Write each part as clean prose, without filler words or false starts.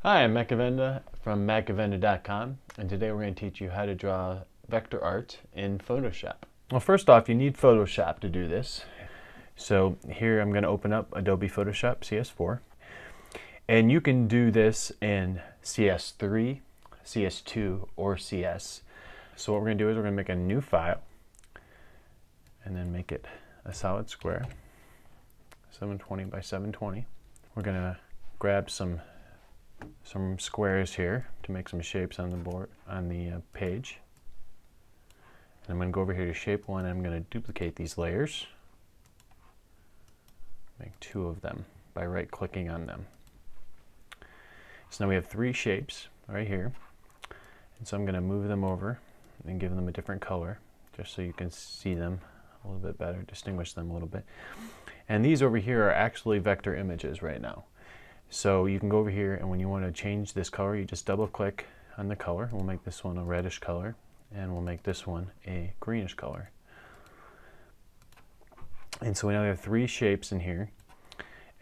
Hi, I'm Matt Govenda from mattgovenda.com, and today we're going to teach you how to draw vector art in Photoshop. Well, first off, you need Photoshop to do this. So here I'm going to open up Adobe Photoshop CS4, and you can do this in CS3, CS2, or CS. So what we're going to do is we're going to make a new file, and then make it a solid square, 720 by 720. We're going to grab some squares here to make some shapes on the board, on the page. And I'm going to go over here to shape 1 and I'm going to duplicate these layers. Make 2 of them by right clicking on them. So now we have 3 shapes right here. And so I'm going to move them over and give them a different color just so you can see them a little bit better, distinguish them a little bit. And these over here are actually vector images right now. So you can go over here, and when you want to change this color, you just double click on the color. We'll make this one a reddish color, and we'll make this one a greenish color. And so we now have 3 shapes in here,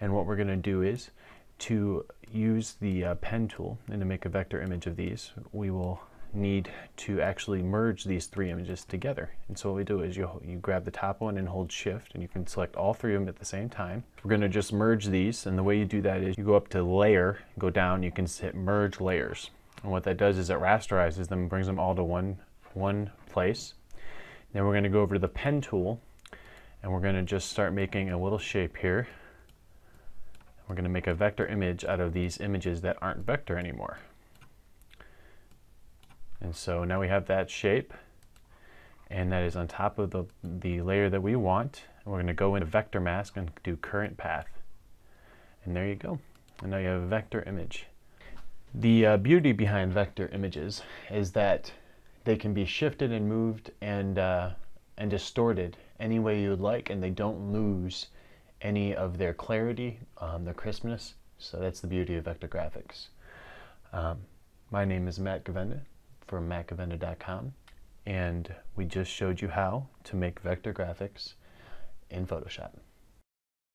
and what we're going to do is to use the pen tool and to make a vector image of these, we will need to actually merge these 3 images together. And so what we do is you grab the top one and hold shift, and you can select all 3 of them at the same time. We're going to just merge these, and the way you do that is you go up to layer, go down, you can hit merge layers. And what that does is it rasterizes them and brings them all to one place. Then we're going to go over to the pen tool, and we're going to just start making a little shape here. We're going to make a vector image out of these images that aren't vector anymore. And so now we have that shape, and that is on top of the layer that we want. And we're going to go into vector mask and do current path. And there you go. And now you have a vector image. The beauty behind vector images is that they can be shifted and moved and distorted any way you would like, and they don't lose any of their clarity, their crispness. So that's the beauty of vector graphics. My name is Matt Govenda from mattgovenda.com, and we just showed you how to make vector graphics in Photoshop.